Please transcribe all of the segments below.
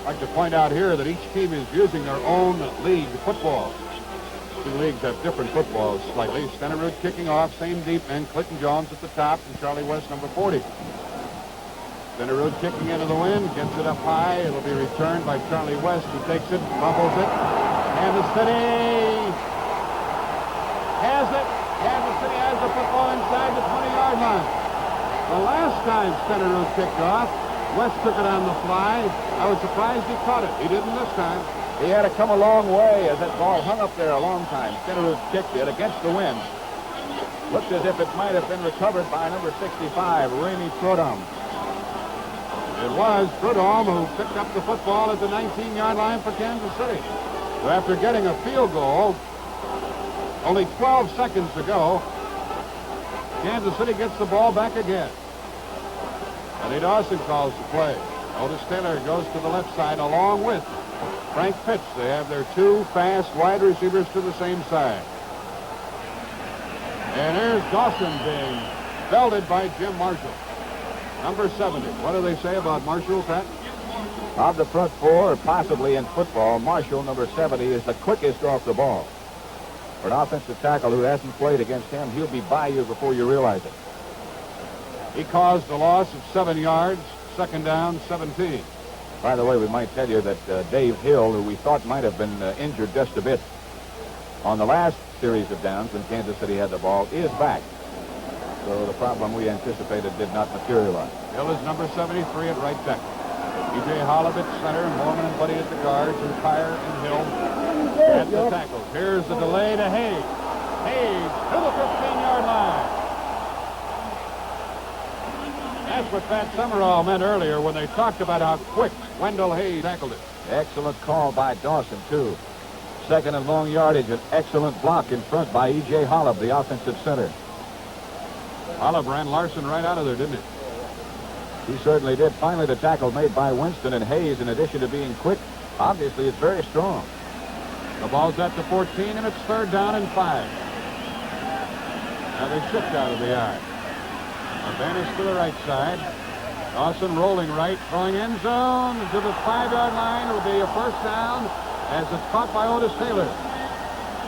I'd like to point out here that each team is using their own league football. Two leagues have different footballs slightly. Stenerud kicking off, same deep end. Clinton Jones at the top and Charlie West, number 40. Stenerud kicking into the wind, gets it up high. It'll be returned by Charlie West, who takes it, fumbles it. Kansas City has it. Kansas City has the football inside the 20-yard line. The last time Stenerud kicked off, West took it on the fly. I was surprised he caught it. He didn't this time. He had to come a long way as that ball hung up there a long time. Stenerud kicked it against the wind. Looked as if it might have been recovered by number 65, Ramey Prudhomme. It was Prudhomme who picked up the football at the 19-yard line for Kansas City. So after getting a field goal, only 12 seconds to go, Kansas City gets the ball back again. Eddie Dawson calls the play. Otis Taylor goes to the left side along with Frank Pitts. They have their two fast wide receivers to the same side. And here's Dawson being belted by Jim Marshall. Number 70. What do they say about Marshall, Pat? Of the front four, or possibly in football, Marshall, number 70, is the quickest off the ball. For an offensive tackle who hasn't played against him, he'll be by you before you realize it. He caused a loss of 7 yards, second down, 17. By the way, we might tell you that Dave Hill, who we thought might have been injured just a bit on the last series of downs when Kansas City had the ball, is back. So the problem we anticipated did not materialize. Hill is number 73 at right tackle. E.J. Hollab at center, Mormon and Buddy at the guards, and Pryor and Hill at the tackles. Here's the delay to Hayes. Hayes to the 15-yard line. That's what Pat Summerall meant earlier when they talked about how quick Wendell Hayes tackled it. Excellent call by Dawson, too. Second and long yardage, an excellent block in front by E.J. Hollab, the offensive center. Hollab ran Larson right out of there, didn't he? He certainly did. Finally, the tackle made by Winston, and Hayes, in addition to being quick, obviously is very strong. The ball's at the 14, and it's third down and 5. Now they shift out of the eye. Advantage to the right side. Dawson rolling right, throwing end zone to the 5-yard line. It'll be a first down as it's caught by Otis Taylor.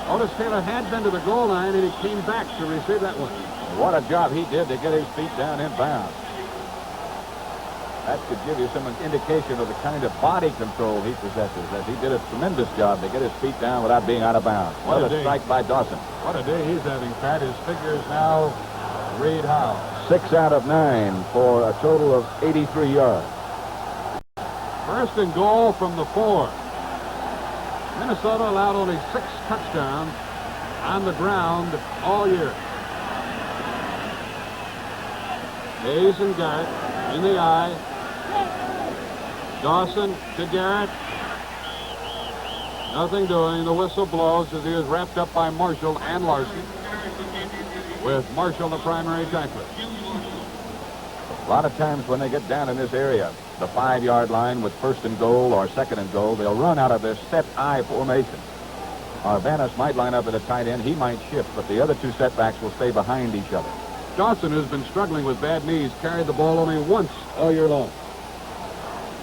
Otis Taylor had been to the goal line, and he came back to receive that one. What a job he did to get his feet down in bounds. That could give you some indication of the kind of body control he possesses, as he did a tremendous job to get his feet down without being out of bounds. What a strike by Dawson. What a day he's having, Pat. His figures now read how? 6 out of 9 for a total of 83 yards. First and goal from the 4. Minnesota allowed only 6 touchdowns on the ground all year. Hayes and Garrett in the eye. Dawson to Garrett. Nothing doing. The whistle blows as he is wrapped up by Marshall and Larson, with Marshall the primary tackler. A lot of times when they get down in this area, the 5-yard line with first and goal or second and goal, they'll run out of this set I formation. Arvanis might line up at a tight end. He might shift, but the other two setbacks will stay behind each other. Dawson, who's been struggling with bad knees, carried the ball only once all year long.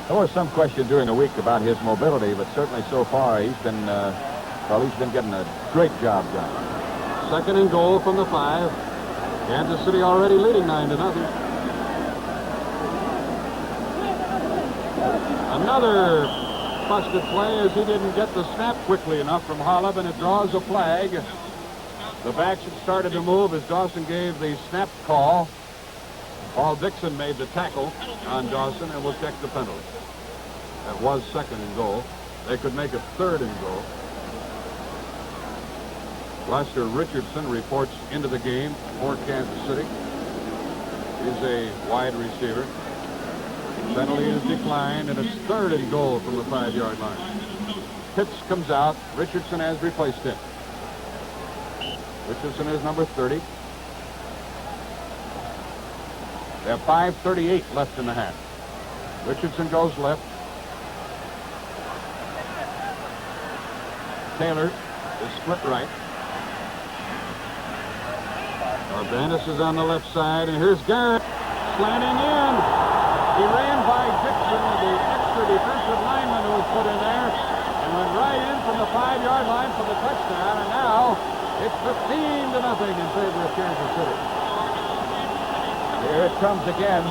There was some question during the week about his mobility, but certainly so far he's been getting a great job done. Second and goal from the 5. Kansas City already leading 9-0. Another busted play as he didn't get the snap quickly enough from Hollab, and it draws a flag. The backs had started to move as Dawson gave the snap call. Paul Dixon made the tackle on Dawson and will check the penalty. That was second and goal. They could make it third and goal. Lester Richardson reports into the game for Kansas City. He's a wide receiver. Penalty is declined, and it's third and goal from the 5-yard line. Pitts comes out. Richardson has replaced him. Richardson is number 30. They have 5:38 left in the half. Richardson goes left. Taylor is split right. Arvanis is on the left side, and here's Garrett slanting in. He ran by Dixon with the extra defensive lineman who 15-0 in favor of Kansas City. Here it comes again.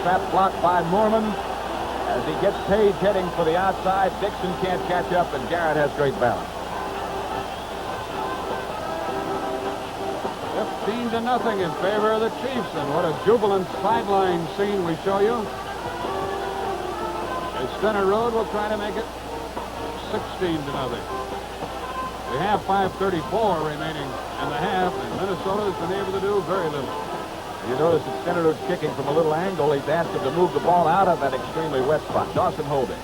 Trap blocked by Moorman. As he gets Page heading for the outside, Dixon can't catch up, and Garrett has great balance. 15-0 in favor of the Chiefs, and what a jubilant sideline scene we show you. As Center Road will try to make it 16-0. We have 5:34 remaining in the half, and Minnesota has been able to do very little. You notice that Center Road's kicking from a little angle. He's asked him to move the ball out of that extremely wet spot. Dawson holding.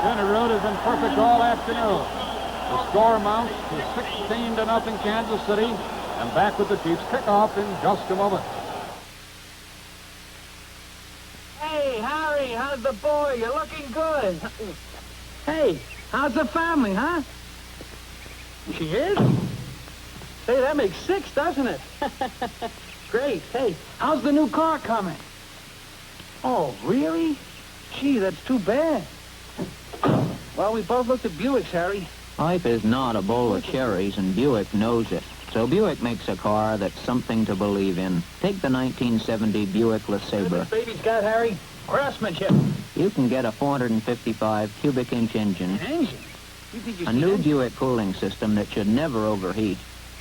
Center Road has been perfect all afternoon. The score mounts to 16-0 Kansas City, and back with the Chiefs kickoff in just a moment. Hey, Harry, how's the boy? You're looking good. Hey, how's the family, huh? She is? Hey, that makes 6, doesn't it? Great. Hey, how's the new car coming? Oh, really? Gee, that's too bad. Well, we both looked at Buicks, Harry. Life is not a bowl of cherries, and Buick knows it. So Buick makes a car that's something to believe in. Take the 1970 Buick LeSabre. This baby's got, Harry? Craftsmanship. You can get a 455 cubic inch engine, Engine? You think you a new Buick cooling system that should never overheat,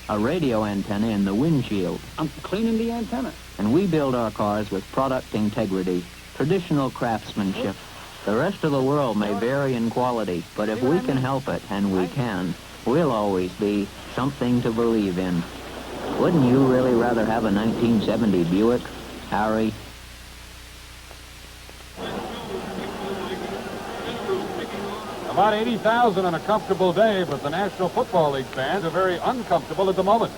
a radio antenna in the windshield. I'm cleaning the antenna. And we build our cars with product integrity, traditional craftsmanship. The rest of the world may vary in quality, but if we can help it, and we can, we'll always be something to believe in. Wouldn't you really rather have a 1970 Buick, Harry? About 80,000 on a comfortable day, but the National Football League fans are very uncomfortable at the moment.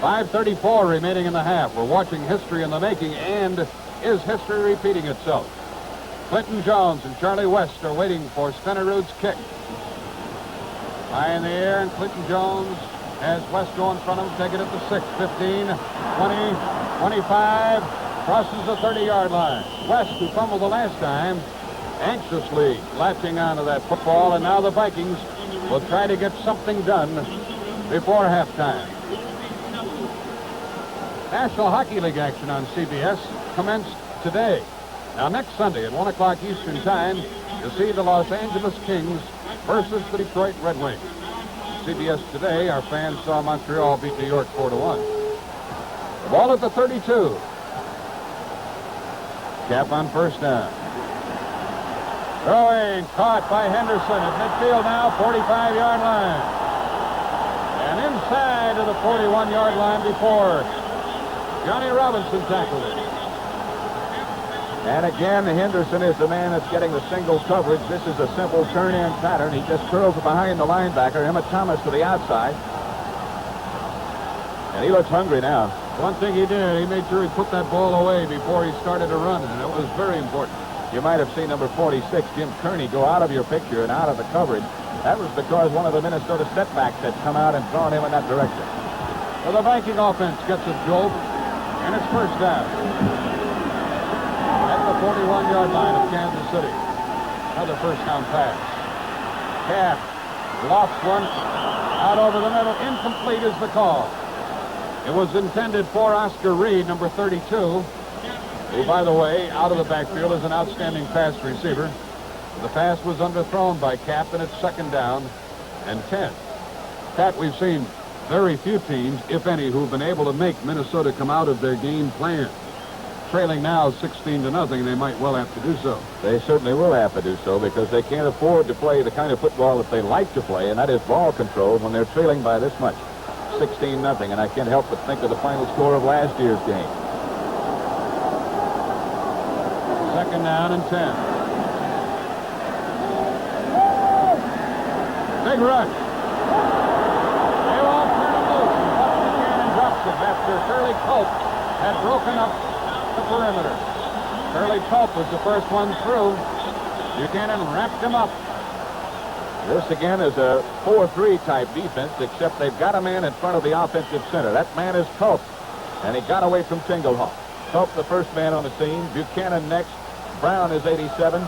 5:34 remaining in the half. We're watching history in the making, and is history repeating itself? Clinton Jones and Charlie West are waiting for Stenerud's kick. High in the air, and Clinton Jones has West go in front of him, take it at the 6, 15, 20, 25, crosses the 30-yard line. West, who fumbled the last time, anxiously latching onto that football, and now the Vikings will try to get something done before halftime. National Hockey League action on CBS commenced today. Now, next Sunday at 1 o'clock Eastern Time, you'll see the Los Angeles Kings versus the Detroit Red Wings. CBS today, our fans saw Montreal beat New York 4-1. The ball at the 32. Cap on first down. Throwing, caught by Henderson at midfield now, 45-yard line. And inside of the 41-yard line before Johnny Robinson tackled it. And again, Henderson is the man that's getting the single coverage. This is a simple turn-in pattern. He just curls behind the linebacker, Emmett Thomas to the outside. And he looks hungry now. One thing he did, he made sure he put that ball away before he started to run, and it was very important. You might have seen number 46, Jim Kearney, go out of your picture and out of the coverage. That was because one of the Minnesota setbacks had come out and drawn him in that direction. So the Viking offense gets a jolt, and it's first down. At the 41-yard line of Kansas City. Another first down pass. Cap lofts one out over the middle. Incomplete is the call. It was intended for Oscar Reed, number 32, who, by the way, out of the backfield is an outstanding pass receiver. The pass was underthrown by Cap, and it's second down and 10. Pat, we've seen very few teams, if any, who've been able to make Minnesota come out of their game plan. Trailing now 16-0, they might well have to do so. They certainly will have to do so because they can't afford to play the kind of football that they like to play, and that is ball control when they're trailing by this much. 16-0, and I can't help but think of the final score of last year's game. Second down and 10. Big rush. They won't turn him loose. Buchanan drops him after Curly Culp had broken up the perimeter. Curly Culp was the first one through. Buchanan wrapped him up. This again is a 4-3 type defense, except they've got a man in front of the offensive center. That man is Culp, and he got away from Tinglehawk. Culp, the first man on the scene. Buchanan next. Brown is 87,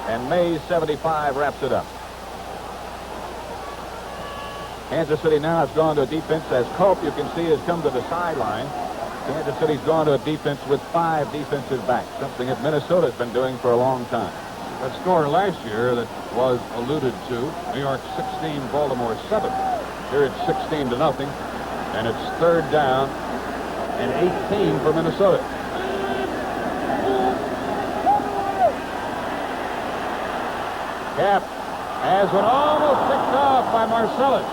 and Mays 75 wraps it up. Kansas City now has gone to a defense as Culp, you can see, has come to the sideline. Kansas City's gone to a defense with 5 defensive backs, something that Minnesota's been doing for a long time. That score last year that was alluded to, New York 16, Baltimore 7. Here it's 16-0, and it's 3rd down and 18 for Minnesota. Cap has one almost picked off by Marcellus.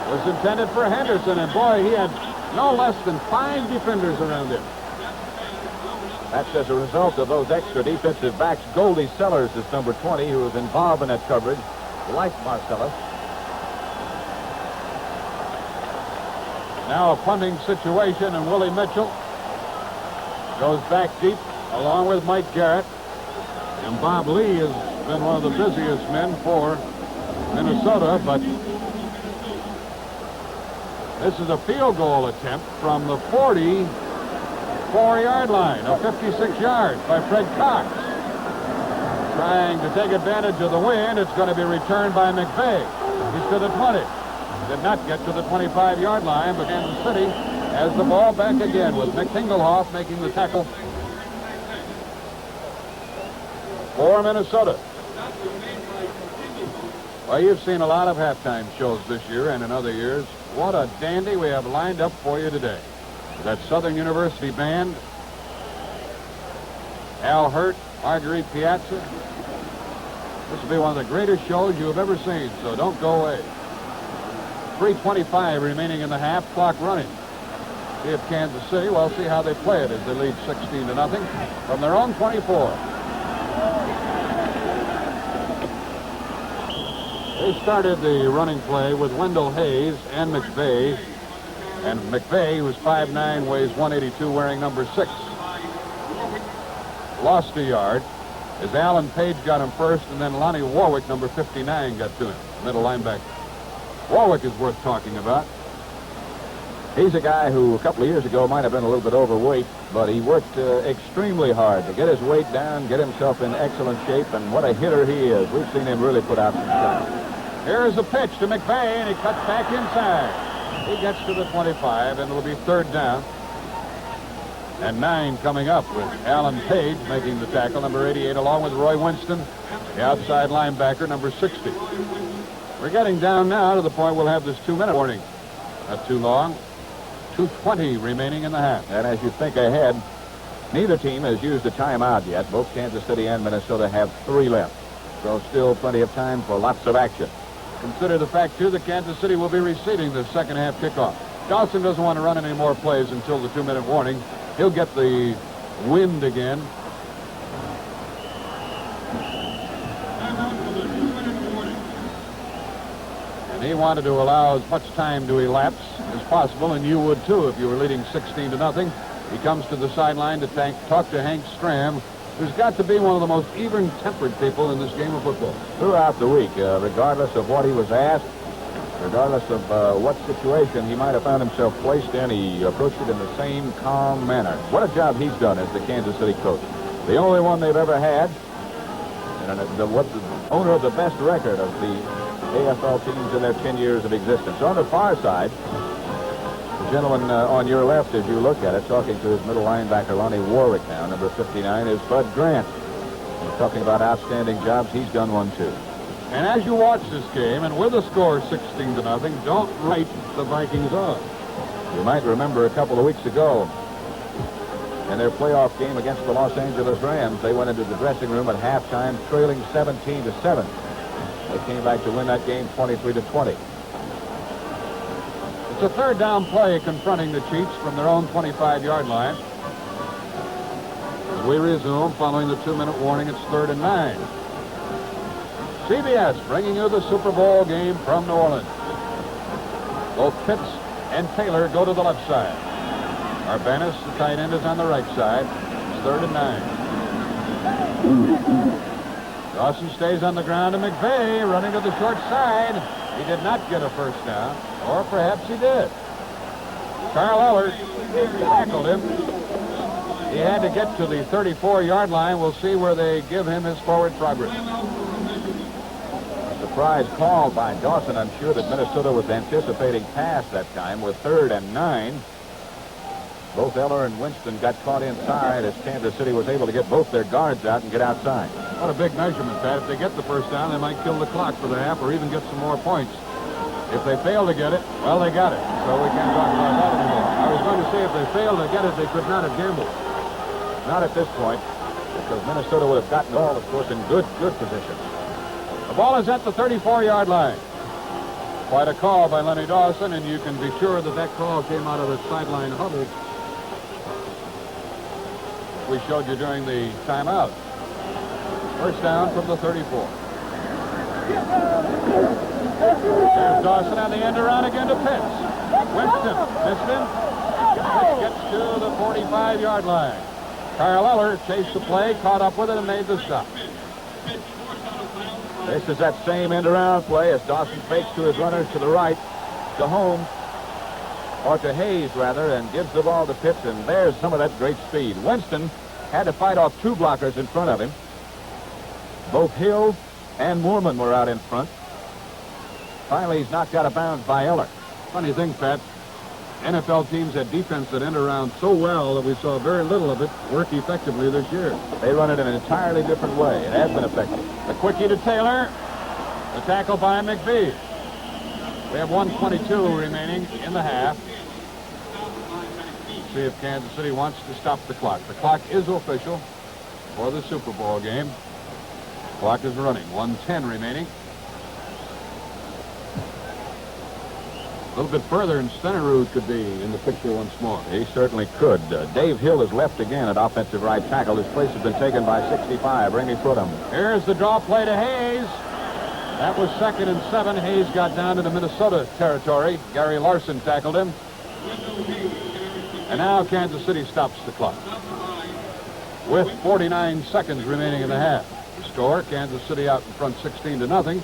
Was intended for Henderson, and boy, he had no less than 5 defenders around him. That's as a result of those extra defensive backs. Goldie Sellers is number 20, who was involved in that coverage, like Marcellus. Now a punting situation, and Willie Mitchell goes back deep along with Mike Garrett. And Bob Lee has been one of the busiest men for Minnesota, but this is a field goal attempt from the 44-yard line, of 56 yards by Fred Cox. Trying to take advantage of the wind. It's going to be returned by McVay. He's to the 20. Did not get to the 25-yard line, but Kansas City has the ball back again with Nick Tingelhoff making the tackle for Minnesota. Well, you've seen a lot of halftime shows this year and in other years. What a dandy we have lined up for you today. That Southern University band, Al Hurt, Marguerite Piazza. This will be one of the greatest shows you have ever seen, so don't go away. 3:25 remaining in the half, clock running. See if Kansas City, well, see how they play it as they lead 16-0 from their own 24. They started the running play with Wendell Hayes and McVay. And McVay, who's 5'9", weighs 182, wearing number 6. Lost a yard as Alan Page got him first, and then Lonnie Warwick, number 59, got to him, middle linebacker. Warwick is worth talking about. He's a guy who a couple of years ago might have been a little bit overweight, but he worked extremely hard to get his weight down, get himself in excellent shape, and what a hitter he is. We've seen him really put out some shots. Here's a pitch to McVay, and he cuts back inside. He gets to the 25, and it'll be 3rd down. And 9 coming up with Alan Page making the tackle, number 88, along with Roy Winston, the outside linebacker, number 60. We're getting down now to the point we'll have this 2-minute warning. Not too long. 2:20 remaining in the half. And as you think ahead, neither team has used a timeout yet. Both Kansas City and Minnesota have 3 left. So still plenty of time for lots of action. Consider the fact, too, that Kansas City will be receiving the second half kickoff. Dawson doesn't want to run any more plays until the 2-minute warning. He'll get the wind again. And he wanted to allow as much time to elapse as possible, and you would, too, if you were leading 16-0. He comes to the sideline to talk to Hank Stram, who's got to be one of the most even-tempered people in this game of football. Throughout the week, regardless of what he was asked, regardless of what situation he might have found himself placed in, he approached it in the same calm manner. What a job he's done as the Kansas City coach. The only one they've ever had, and the owner of the best record of the AFL teams in their 10 years of existence. On the far side, the gentleman on your left, as you look at it, talking to his middle linebacker, Lonnie Warwick now, number 59, is Bud Grant. He's talking about outstanding jobs. He's done one, too. And as you watch this game, and with the score 16-0, don't write the Vikings off. You might remember a couple of weeks ago, in their playoff game against the Los Angeles Rams, they went into the dressing room at halftime trailing 17-7. They came back to win that game 23-20. It's a 3rd down play confronting the Chiefs from their own 25-yard line. As we resume, following the 2-minute warning, it's 3rd and 9. CBS bringing you the Super Bowl game from New Orleans. Both Pitts and Taylor go to the left side. Urbanus, the tight end, is on the right side. It's 3rd and 9. Dawson stays on the ground, and McVay running to the short side. He did not get a first down, or perhaps he did. Carl Eller tackled him. He had to get to the 34-yard line. We'll see where they give him his forward progress. Surprise call by Dawson. I'm sure that Minnesota was anticipating pass that time with 3rd and 9. Both Eller and Winston got caught inside as Kansas City was able to get both their guards out and get outside. What a big measurement, Pat. If they get the first down, they might kill the clock for the half or even get some more points. If they fail to get it, well, they got it. So we can't talk about that anymore. I was going to say if they failed to get it, they could not have gambled. Not at this point, because Minnesota would have gotten the ball, of course, in good position. The ball is at the 34-yard line. Quite a call by Lenny Dawson, and you can be sure that that call came out of the sideline huddle we showed you during the timeout. First down from the 34. There's Dawson on the end around again to Pitts. Winston missed him. Pitts gets to the 45-yard line. Carl Eller chased the play, caught up with it, and made the stop. This is that same end-around play as Dawson fakes to his runners to the right, to Holmes, or to Hayes, rather, and gives the ball to Pitts, and there's some of that great speed. Winston had to fight off 2 blockers in front of him. Both Hill and Moorman were out in front. Finally, he's knocked out of bounds by Eller. Funny thing, Pat, NFL teams had defense that end around so well that we saw very little of it work effectively this year. They run it in an entirely different way. It has been effective. The quickie to Taylor. The tackle by McBee. We have 1:22 remaining in the half. See if Kansas City wants to stop the clock. The clock is official for the Super Bowl game. Clock is running. 1:10 remaining. A little bit further, and Stenerud could be in the picture once more. He certainly could. Dave Hill is left again at offensive right tackle. His place has been taken by 65, Ramey Footham. Here's the draw play to Hayes. That was 2nd and 7. Hayes got down into Minnesota territory. Gary Larson tackled him. And now Kansas City stops the clock with 49 seconds remaining in the half. The score, Kansas City out in front 16-0.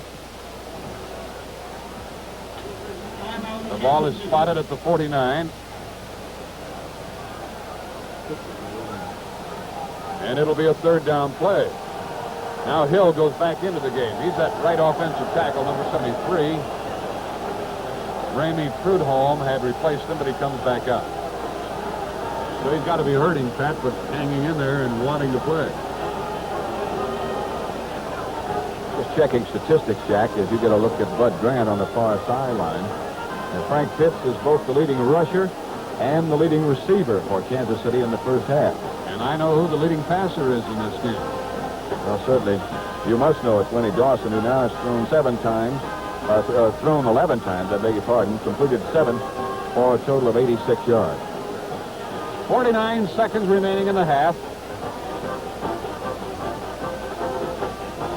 The ball is spotted at the 49. And it'll be a 3rd down play. Now Hill goes back into the game. He's that right offensive tackle, number 73. Ramey Prudhomme had replaced him, but he comes back out. So he's got to be hurting, Pat, but hanging in there and wanting to play. Just checking statistics, Jack, as you get a look at Bud Grant on the far sideline. And Frank Pitts is both the leading rusher and the leading receiver for Kansas City in the first half. And I know who the leading passer is in this game. Well, certainly, you must know it's Lenny Dawson, who now has thrown 11 times, I beg your pardon, completed 7 for a total of 86 yards. 49 seconds remaining in the half.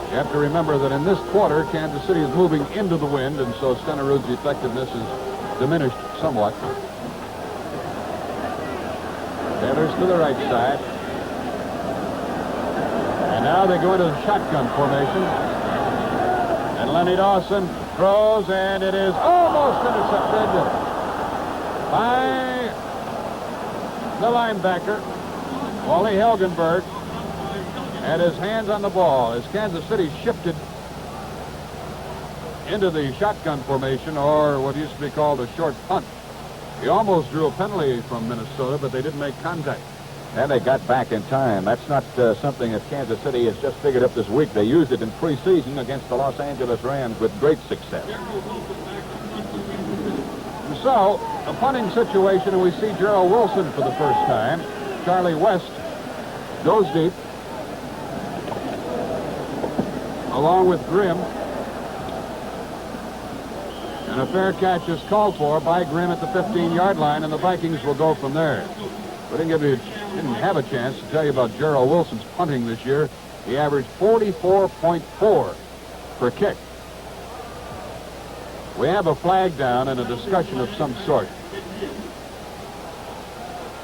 You have to remember that in this quarter, Kansas City is moving into the wind, and so Stenerud's effectiveness is diminished somewhat. Taylor's to the right side. And now they go into the shotgun formation. And Lenny Dawson throws, and it is almost intercepted by the linebacker, Wally Helgenberg, had his hands on the ball as Kansas City shifted into the shotgun formation, or what used to be called a short punt. He almost drew a penalty from Minnesota, but they didn't make contact. And they got back in time. That's not something that Kansas City has just figured up this week. They used it in preseason against the Los Angeles Rams with great success. So, a punting situation, and we see Gerald Wilson for the first time. Charlie West goes deep, along with Grimm. And a fair catch is called for by Grimm at the 15-yard line, and the Vikings will go from there. We didn't have a chance to tell you about Gerald Wilson's punting this year. He averaged 44.4 per kick. We have a flag down and a discussion of some sort.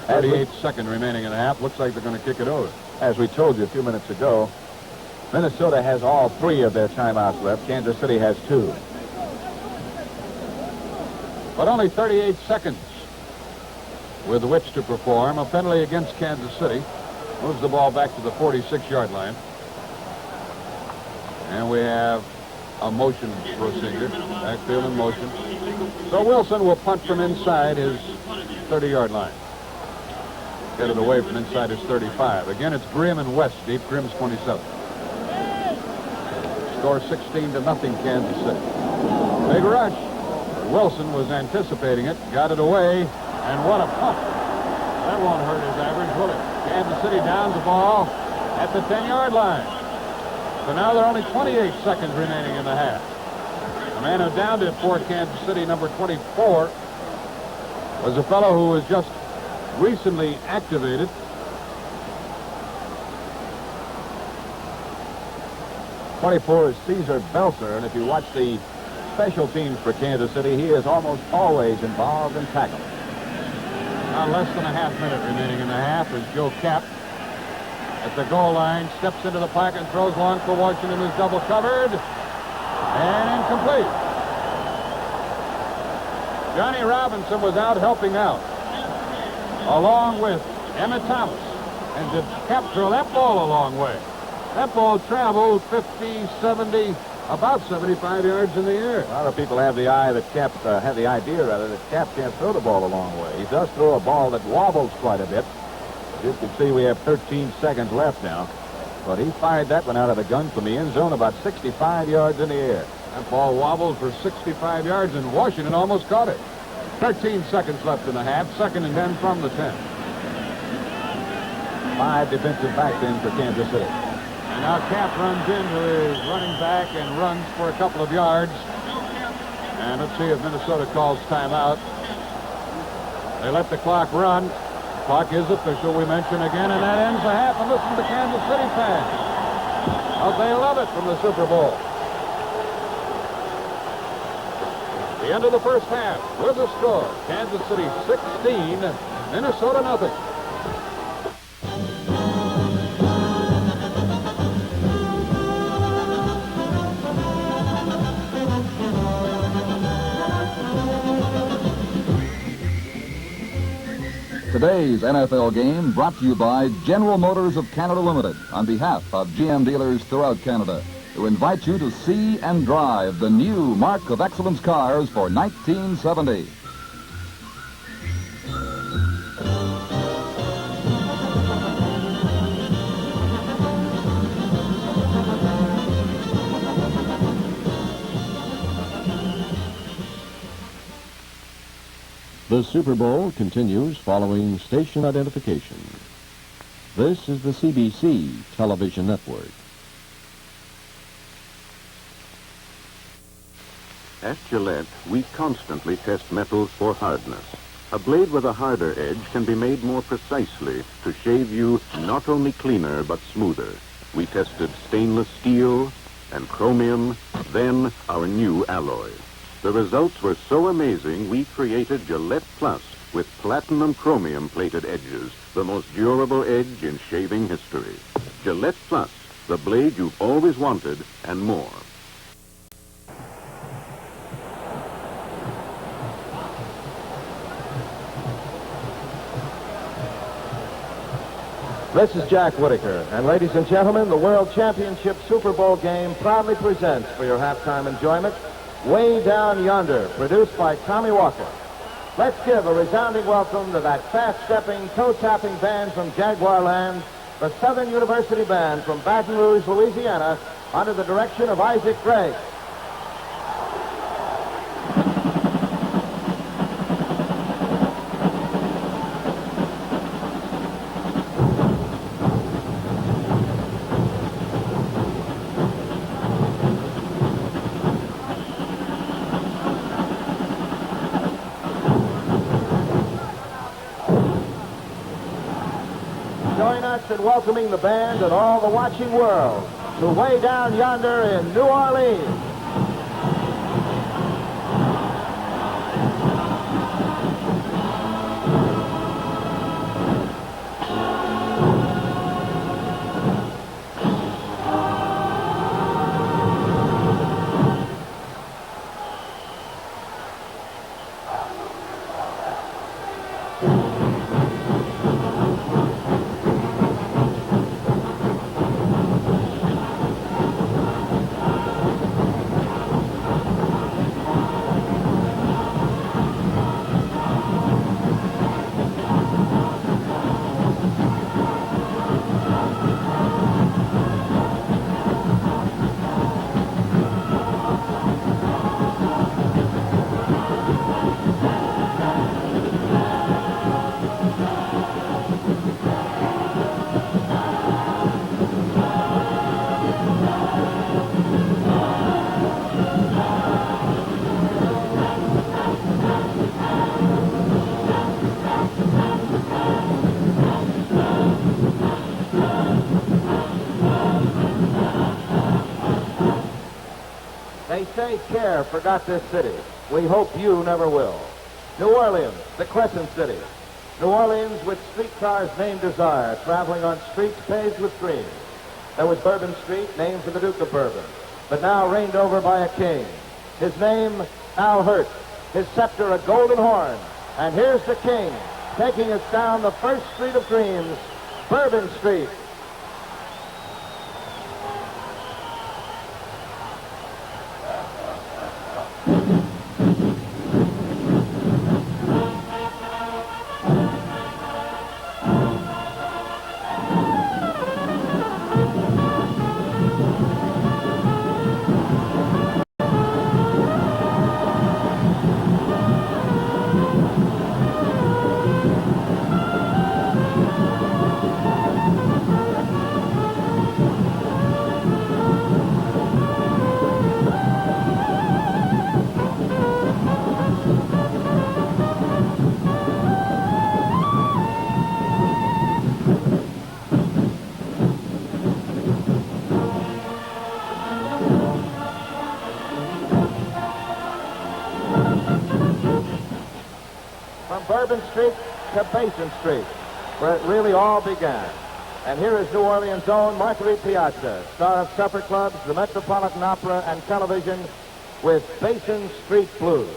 38-second remaining in the half. Looks like they're going to kick it over. As we told you a few minutes ago, Minnesota has all 3 of their timeouts left. Kansas City has 2. But only 38 seconds with which to perform. A penalty against Kansas City moves the ball back to the 46-yard line. And we have a motion procedure, backfield in motion. So Wilson will punt from inside his 30-yard line. Get it away from inside his 35. Again, it's Grimm and West deep. Grimm's 27. Score 16-0 Kansas City. Big rush. Wilson was anticipating it, got it away, and what a punt. That won't hurt his average, will it? Kansas City downs the ball at the 10-yard line. So now there are only 28 seconds remaining in the half. The man who downed it for Kansas City, number 24, was a fellow who was just recently activated. '24 is Caesar Belser, and if you watch the special teams for Kansas City, he is almost always involved in tackling. Now less than a half minute remaining in the half as Joe Kapp at the goal line steps into the pocket and throws long for Washington, who's double covered and incomplete. Johnny Robinson was out helping out along with Emmett Thomas, and did Kapp throw that ball a long way. That ball traveled 50, 70, about 75 yards in the air. A lot of people have the idea that Kapp can't throw the ball a long way. He does throw a ball that wobbles quite a bit. As you can see, we have 13 seconds left now. But he fired that one out of the gun from the end zone about 65 yards in the air. That ball wobbled for 65 yards, and Washington almost caught it. 13 seconds left in the half, 2nd and 10 from the 10. 5 defensive backs in for Kansas City. And now Kapp runs into his running back and runs for a couple of yards. And let's see if Minnesota calls timeout. They let the clock run. Clock is official, we mention again, and that ends the half. And listen to the Kansas City fans. Oh, they love it from the Super Bowl. The end of the first half with the score. Kansas City 16, Minnesota nothing. Today's NFL game brought to you by General Motors of Canada Limited on behalf of GM dealers throughout Canada, who invite you to see and drive the new Mark of Excellence cars for 1970. The Super Bowl continues following station identification. This is the CBC television network. At Gillette, we constantly test metals for hardness. A blade with a harder edge can be made more precisely to shave you not only cleaner but smoother. We tested stainless steel and chromium, then our new alloy. The results were so amazing, we created Gillette Plus with platinum chromium plated edges, the most durable edge in shaving history. Gillette Plus, the blade you've always wanted and more. This is Jack Whitaker, and ladies and gentlemen, the World Championship Super Bowl game proudly presents for your halftime enjoyment Way Down Yonder, produced by Tommy Walker. Let's give a resounding welcome to that fast-stepping, toe-tapping band from Jaguar Land, the Southern University Band from Baton Rouge, Louisiana, under the direction of Isaac Gray. Join us in welcoming the band and all the watching world to Way Down Yonder in New Orleans. They say care forgot this city. We hope you never will. New Orleans, the Crescent City. New Orleans with streetcars named Desire, traveling on streets paved with dreams. There was Bourbon Street, named for the Duke of Bourbon, but now reigned over by a king. His name, Al Hurt. His scepter, a golden horn. And here's the king, taking us down the first street of dreams, Bourbon Street. Bourbon Street to Basin Street, where it really all began. And here is New Orleans' own Marguerite Piazza, star of supper clubs, the Metropolitan Opera, and television, with Basin Street Blues.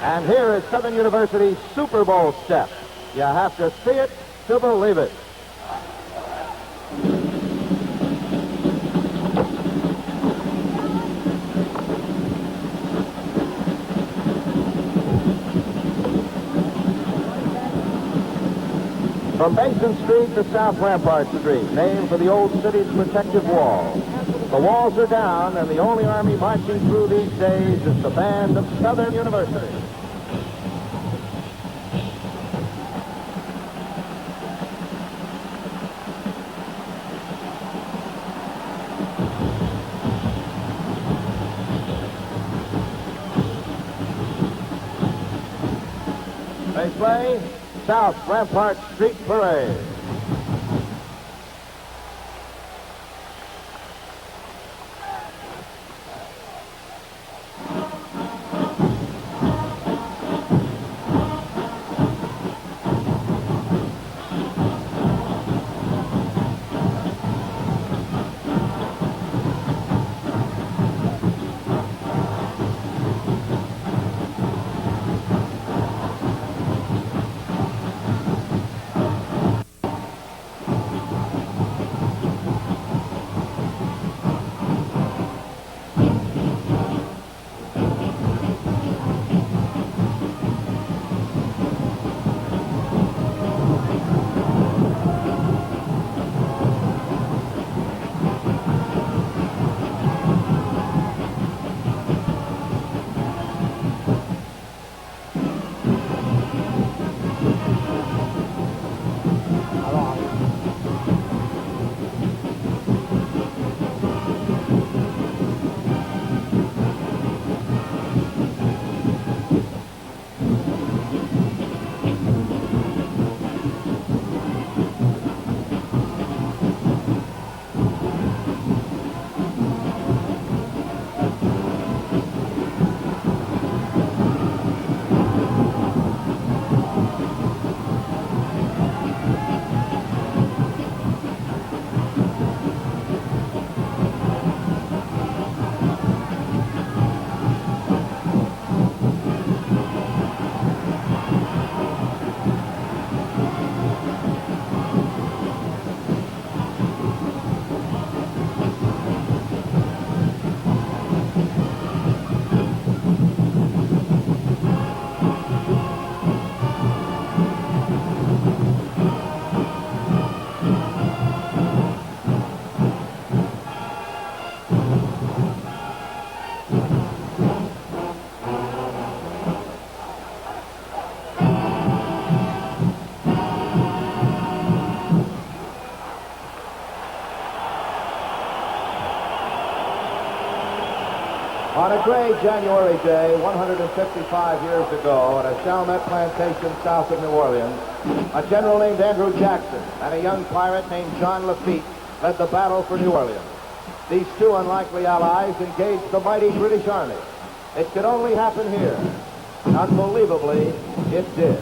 And here is Southern University's Super Bowl step. You have to see it to believe it. From Basin Street to South Rampart Street, named for the old city's protective wall. The walls are down, and the only army marching through these days is the band of Southern University. They play South Rampart Street Parade. gray January day, 155 years ago, at a Chalmette plantation south of New Orleans, a general named Andrew Jackson and a young pirate named John Lafitte led the battle for New Orleans. These two unlikely allies engaged the mighty British Army. It could only happen here. Unbelievably, it did.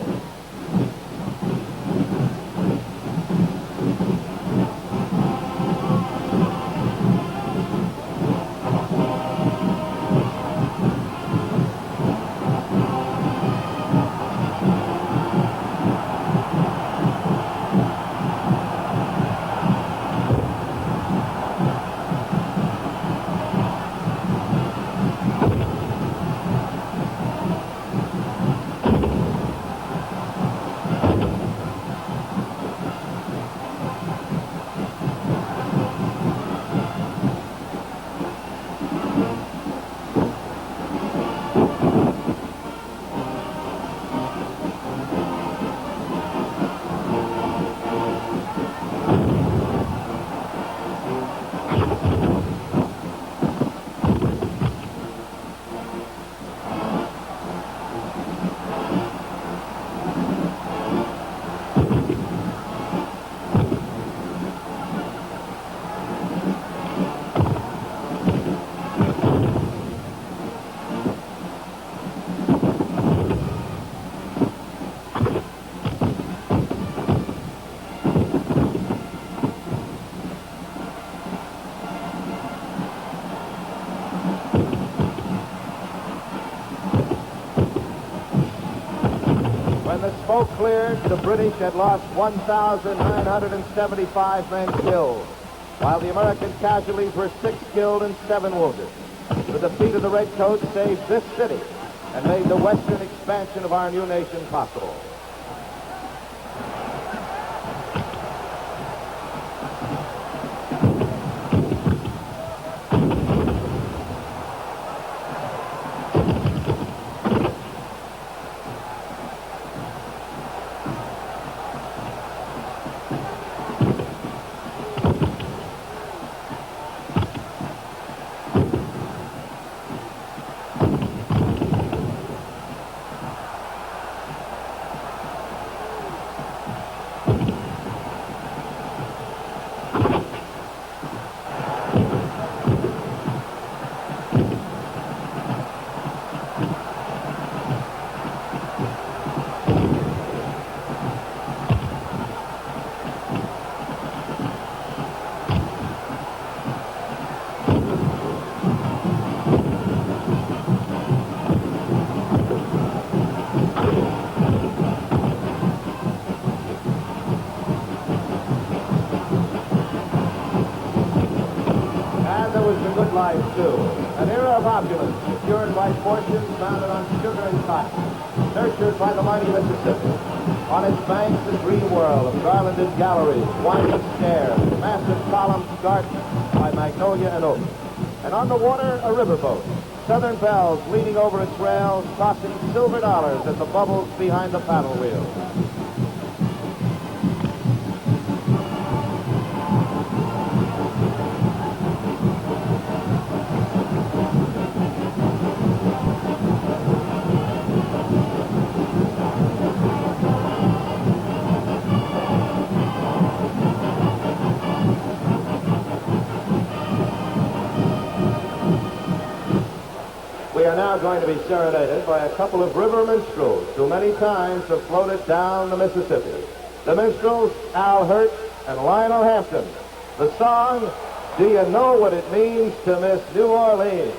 When the smoke cleared, the British had lost 1,975 men killed, while the American casualties were 6 killed and 7 wounded. The defeat of the Redcoats saved this city and made the western expansion of our new nation possible. Life, too. An era of opulence secured by fortunes founded on sugar and cotton, nurtured by the mighty Mississippi. On its banks, a dream world of garlanded galleries, winding stairs, massive columns guarded by magnolia and oak. And on the water, a riverboat, Southern Bells leaning over its rails, tossing silver dollars at the bubbles behind the paddle wheel. We are now going to be serenaded by a couple of river minstrels who many times have floated down the Mississippi. The minstrels, Al Hurt and Lionel Hampton. The song, Do You Know What It Means to Miss New Orleans?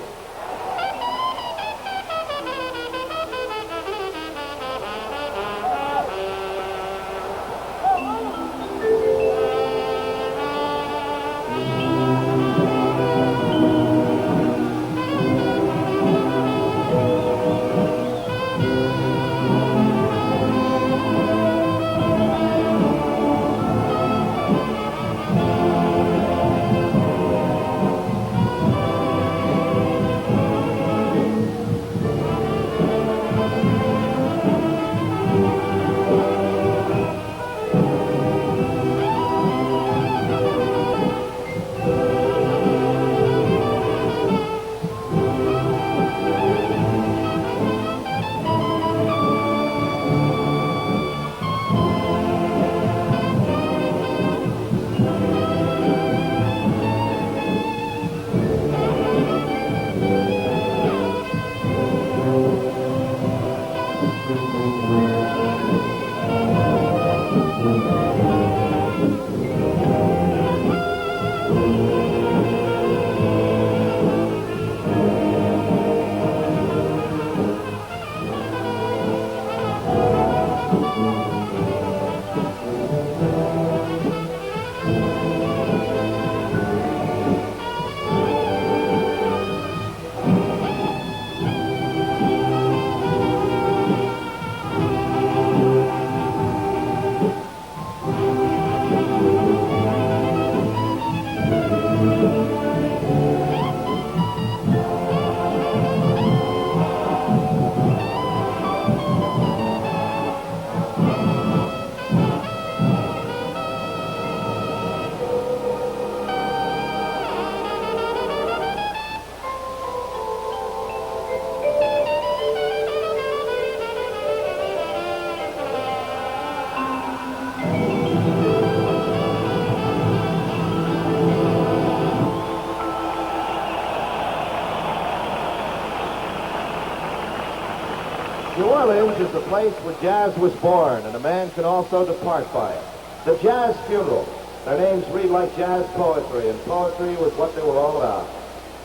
New Orleans is the place where jazz was born, and a man can also depart by it. The Jazz Funeral. Their names read like jazz poetry, and poetry was what they were all about.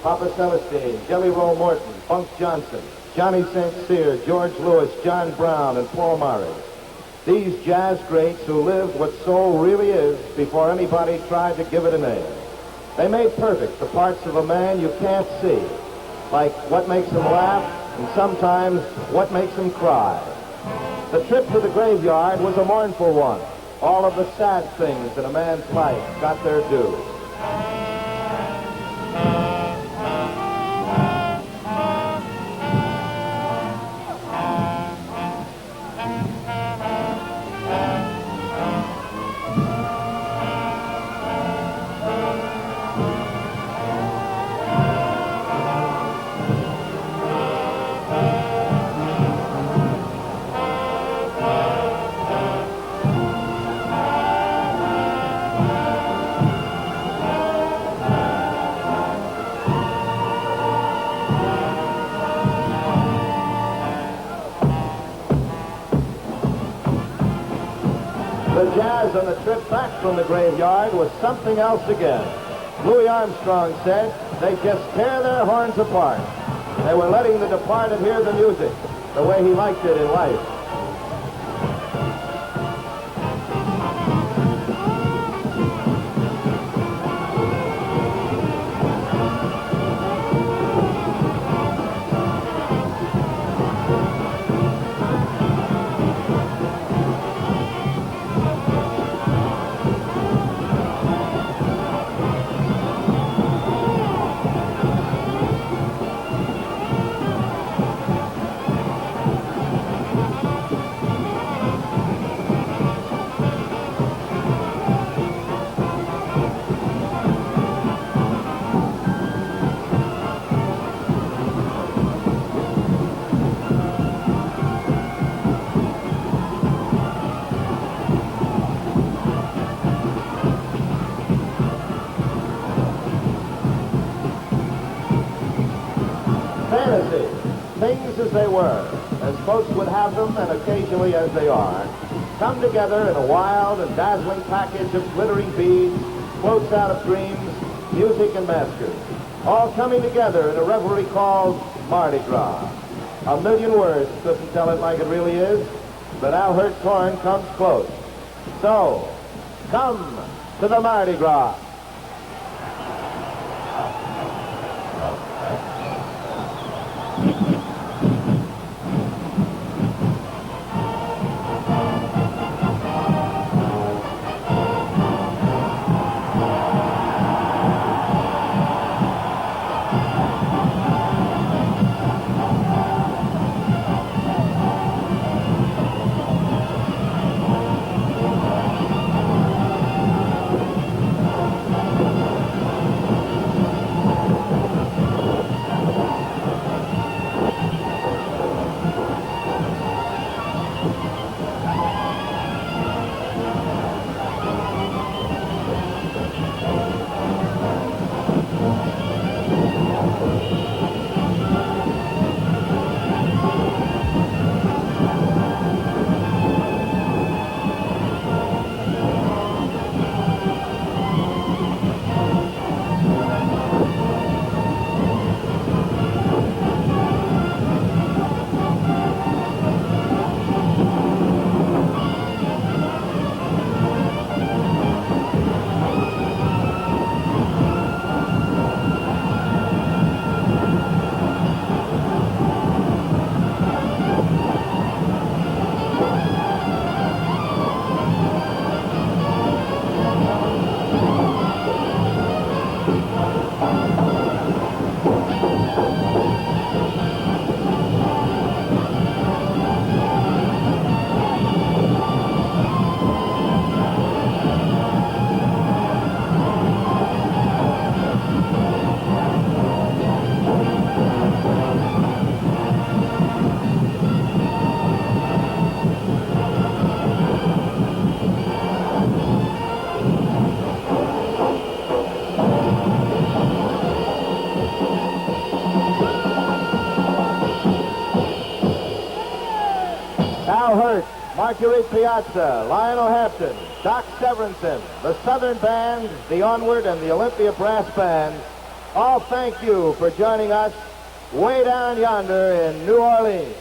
Papa Celestine, Jelly Roll Morton, Bunk Johnson, Johnny St. Cyr, George Lewis, John Brown, and Paul Murray. These jazz greats who lived what soul really is before anybody tried to give it a name. They made perfect the parts of a man you can't see, like what makes him laugh, and sometimes what makes him cry. The trip to the graveyard was a mournful one. All of the sad things in a man's life got their due. The jazz on the trip back from the graveyard was something else again. Louis Armstrong said they just tear their horns apart. They were letting the departed hear the music the way he liked it in life. Fantasy, things as they were, as folks would have them and occasionally as they are, come together in a wild and dazzling package of glittering beads, floats out of dreams, music and maskers, all coming together in a revelry called Mardi Gras. A million words couldn't tell it like it really is, but Albert Torn comes close. So, come to the Mardi Gras. Mercury Piazza, Lionel Hampton, Doc Severinsen, the Southern Band, the Onward, and the Olympia Brass Band all thank you for joining us way down yonder in New Orleans.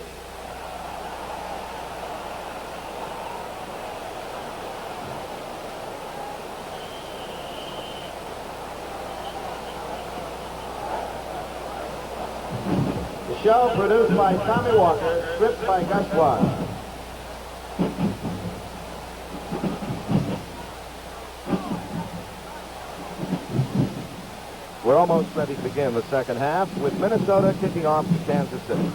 The show produced by Tommy Walker, script by Gus Watt. We're almost ready to begin the second half with Minnesota kicking off to Kansas City.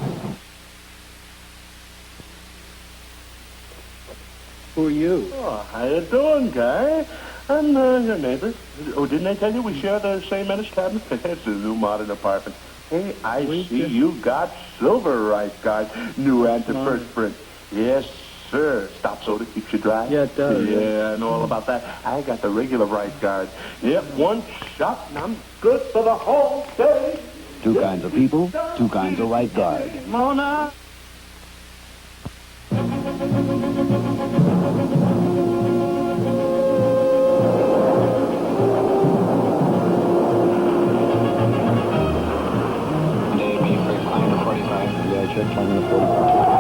Who are you? Oh, how you doing, Guy? I'm your neighbor. Oh, didn't I tell you we share the same medicine cabinet? It's a new modern apartment. Hey, I see you got silver rice guard. New antiperspirant. Yes, sir. Stop soda, keeps you dry. Yeah, it does. Yeah, I know all about that. I got the regular rice guard. Yep, one shot and I'm good for the whole day. Two kinds of people, two kinds of right guard. Mona! Yeah, check climbing the 45.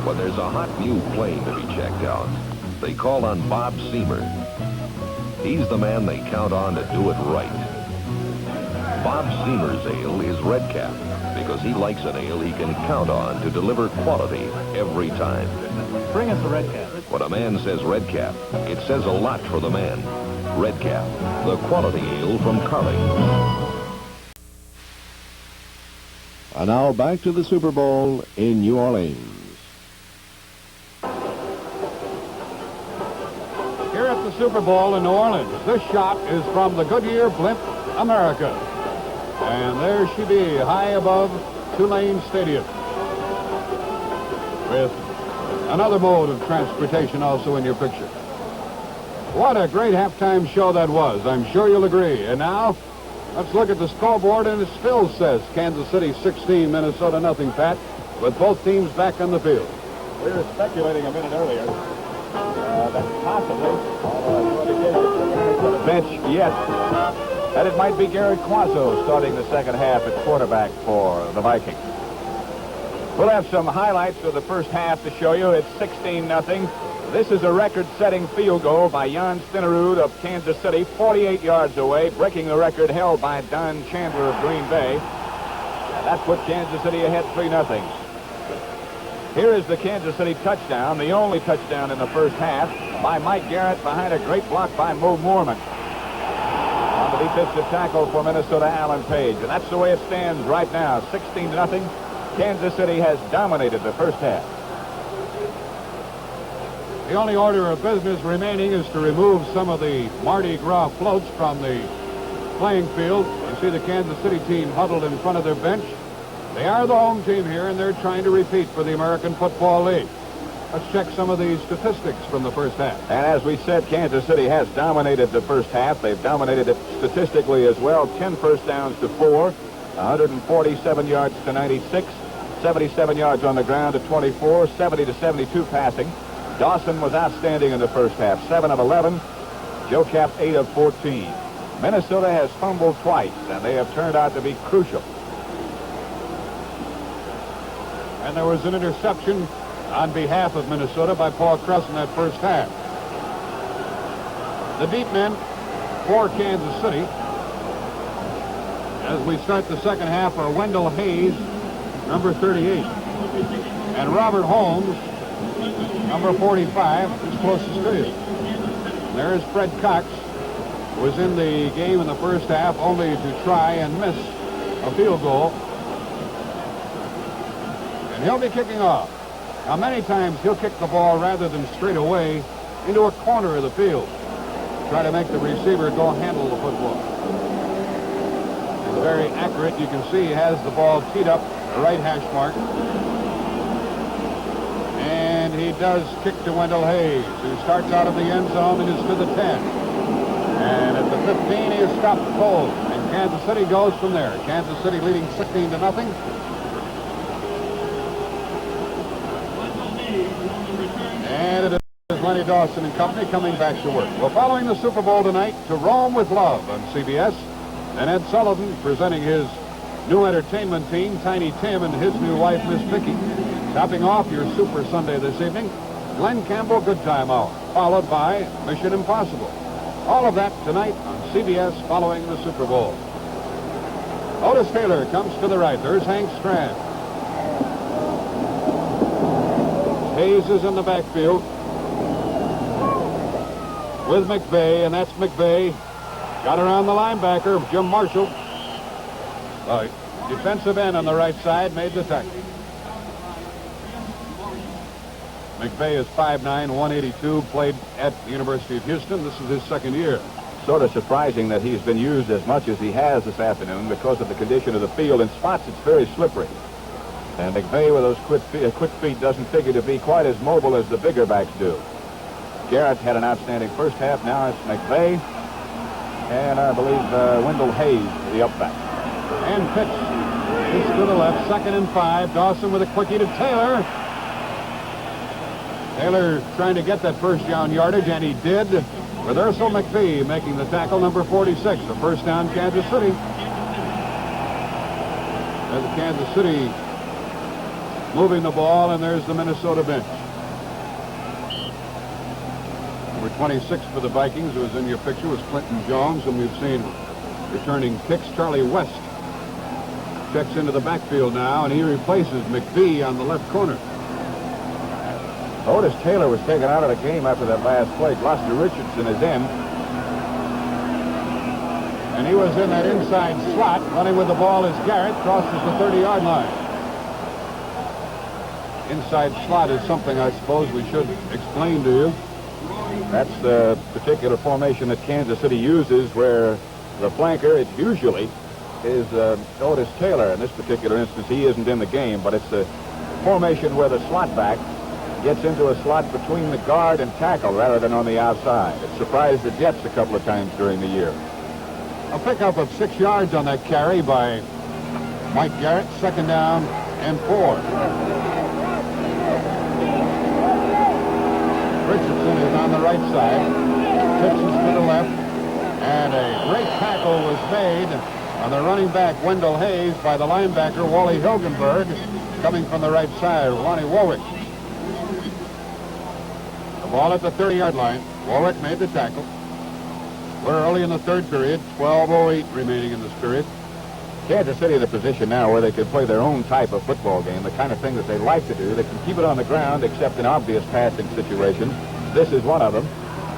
When there's a hot new plane to be checked out, they call on Bob Seamer. He's the man they count on to do it right. Bob Seamer's ale is Red Cap because he likes an ale he can count on to deliver quality every time. Bring us a Red Cap. When a man says Red Cap, it says a lot for the man. Red Cap, the quality ale from Carling. And now back to the Super Bowl in New Orleans. Here at the Super Bowl in New Orleans, this shot is from the Goodyear blimp, America. And there she be, high above Tulane Stadium. With another mode of transportation also in your picture. What a great halftime show that was. I'm sure you'll agree. And now, let's look at the scoreboard, and it still says Kansas City 16, Minnesota nothing, Pat, with both teams back on the field. We were speculating a minute earlier that possibly, although the bench yet, that it might be Garrett Quazzo starting the second half at quarterback for the Vikings. We'll have some highlights of the first half to show you. It's 16-0. This is a record-setting field goal by Jan Stenerud of Kansas City, 48 yards away, breaking the record held by Don Chandler of Green Bay. And that put Kansas City ahead 3-0. Here is the Kansas City touchdown, the only touchdown in the first half, by Mike Garrett behind a great block by Mo Moorman. On the defensive tackle for Minnesota, Alan Page. And that's the way it stands right now, 16-0. Kansas City has dominated the first half. The only order of business remaining is to remove some of the Mardi Gras floats from the playing field. You see the Kansas City team huddled in front of their bench. They are the home team here, and they're trying to repeat for the American Football League. Let's check some of these statistics from the first half. And as we said, Kansas City has dominated the first half. They've dominated it statistically as well. 10 first downs to 4, 147 yards to 96, 77 yards on the ground to 24, 70 to 72 passing. Dawson was outstanding in the first half, 7 of 11. Joe Cap, 8 of 14. Minnesota has fumbled twice, and they have turned out to be crucial. And there was an interception on behalf of Minnesota by Paul Kress in that first half. The deep men for Kansas City, as we start the second half, are Wendell Hayes, number 38, and Robert Holmes, number 45, who's closest to you. There's Fred Cox, who was in the game in the first half only to try and miss a field goal. And he'll be kicking off. Now, many times he'll kick the ball rather than straight away into a corner of the field. Try to make the receiver go handle the football. It's very accurate. You can see he has the ball teed up the right hash mark. And he does kick to Wendell Hayes, who starts out of the end zone and is to the 10. And at the 15, he is stopped cold. And Kansas City goes from there. Kansas City leading 16-0. And it is Lenny Dawson and company coming back to work. Well, following the Super Bowl tonight, To Rome with Love on CBS. And Ed Sullivan presenting his new entertainment team, Tiny Tim and his new wife, Miss Vicky. Topping off your Super Sunday this evening, Glenn Campbell Good Time Hour, followed by Mission Impossible. All of that tonight on CBS following the Super Bowl. Otis Taylor comes to the right. There's Hank Strand. Hayes is in the backfield with McVay, and that's McVay. Got around the linebacker, Jim Marshall. Defensive end on the right side made the tackle. McVay is 5'9", 182, played at the University of Houston. This is his second year. Sort of surprising that he's been used as much as he has this afternoon because of the condition of the field. In spots, it's very slippery. And McVay, with those quick feet, doesn't figure to be quite as mobile as the bigger backs do. Garrett had an outstanding first half. Now it's McVay. And I believe Wendell Hayes, the up back. And pitch is to the left, 2nd and 5. Dawson with a quickie to Taylor. Taylor trying to get that first down yardage, and he did. With Ursel McPhee making the tackle, number 46, a first down, Kansas City. There's Kansas City moving the ball, and there's the Minnesota bench. Number 26 for the Vikings, who was in your picture, was Clinton Jones, and we've seen returning kicks. Charlie West checks into the backfield now, and he replaces McVee on the left corner. Otis Taylor was taken out of the game after that last play. Gloucester Richardson is in. And he was in that inside slot. Running with the ball is Garrett. Crosses the 30-yard line. Inside slot is something I suppose we should explain to you. That's the particular formation that Kansas City uses, where the flanker, it usually is Otis Taylor. In this particular instance, he isn't in the game, but it's a formation where the slot back gets into a slot between the guard and tackle rather than on the outside. It surprised the Jets a couple of times during the year. A pickup of 6 yards on that carry by Mike Garrett. 2nd down and 4. Richardson is on the right side. Pitches to the left. And a great tackle was made on the running back, Wendell Hayes, by the linebacker, Wally Hilgenberg, coming from the right side, Ronnie Warwick. Ball at the 30-yard line. Warwick made the tackle. We're early in the third period. 12:08 remaining in this period. Kansas City in a position now where they could play their own type of football game, the kind of thing that they like to do. They can keep it on the ground except in obvious passing situations. This is one of them.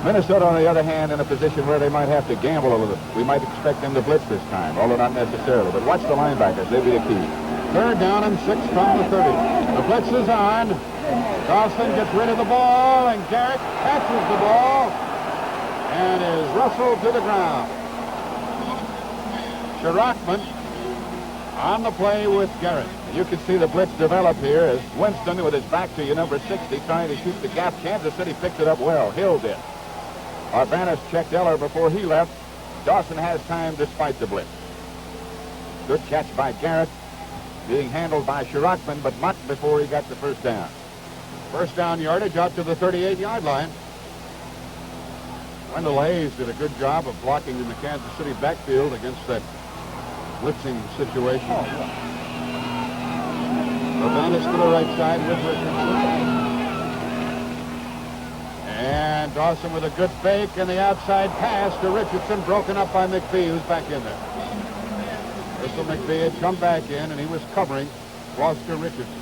Minnesota, on the other hand, in a position where they might have to gamble a little. We might expect them to blitz this time, although not necessarily. But watch the linebackers. They'll be a key. 3rd down and 6 from the 30. The blitz is on. Dawson gets rid of the ball, and Garrett catches the ball and is rustled to the ground. Sherachman on the play with Garrett. You can see the blitz develop here as Winston, with his back to you, number 60, trying to shoot the gap. Kansas City picked it up well. Hill did. Arbanis checked Eller before he left. Dawson has time despite the blitz. Good catch by Garrett, being handled by Sherachman, but not before he got the first down. First down yardage out to the 38-yard line. Wendell Hayes did a good job of blocking in the Kansas City backfield against that blitzing situation. Urbanus to the right side with Richardson. And Dawson with a good fake, and the outside pass to Richardson, broken up by McPhee, who's back in there. Russell McPhee had come back in, and he was covering Gloucester Richardson.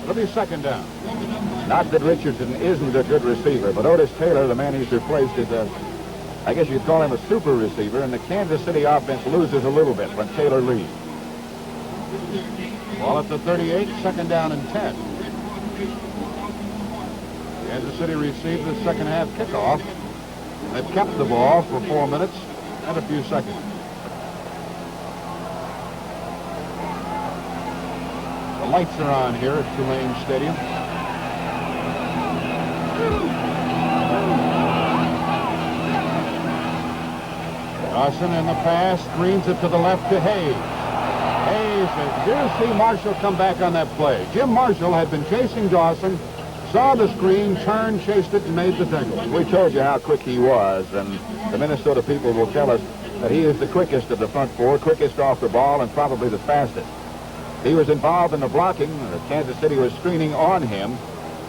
It'll be 2nd down. Not that Richardson isn't a good receiver, but Otis Taylor, the man he's replaced, is I guess you'd call him a super receiver, and the Kansas City offense loses a little bit when Taylor leads. Ball at the 38, 2nd down and 10. Kansas City received the second half kickoff. They've kept the ball for 4 minutes and a few seconds. lights are on here at Tulane Stadium. Dawson in the pass, screens it to the left to Hayes. Hayes, here's see Marshall come back on that play. Jim Marshall had been chasing Dawson, saw the screen, turned, chased it, and made the tackle. We told you how quick he was, and the Minnesota people will tell us that he is the quickest of the front four, quickest off the ball, and probably the fastest. He was involved in the blocking. Kansas City was screening on him,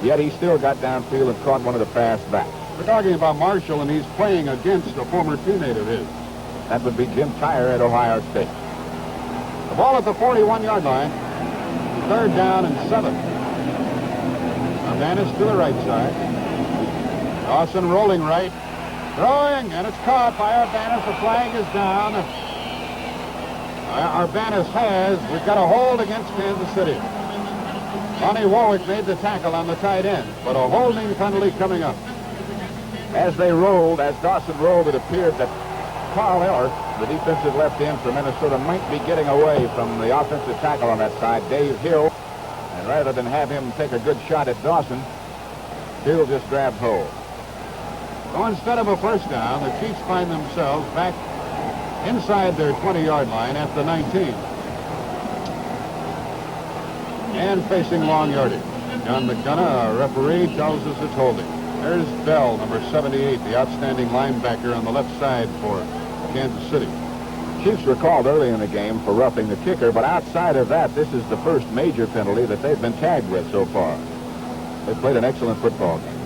yet he still got downfield and caught one of the fast backs. We're talking about Marshall, and he's playing against a former teammate of his. That would be Jim Tyre at Ohio State. The ball at the 41-yard line. 3rd down and 7. Urbanus to the right side. Dawson rolling right. Throwing, and it's caught by Urbanus. The flag is down. Urbanus we've got a hold against Kansas City. Lonnie Warwick made the tackle on the tight end, but a holding penalty coming up. As Dawson rolled, it appeared that Carl Eller, the defensive left end for Minnesota, might be getting away from the offensive tackle on that side, Dave Hill. And rather than have him take a good shot at Dawson, Hill just grabbed hold. So instead of a first down, the Chiefs find themselves back inside their 20-yard line at the 19. And facing long yardage. John McDonough, our referee, tells us it's holding. There's Bell, number 78, the outstanding linebacker on the left side for Kansas City. Chiefs were called early in the game for roughing the kicker, but outside of that, this is the first major penalty that they've been tagged with so far. They played an excellent football game.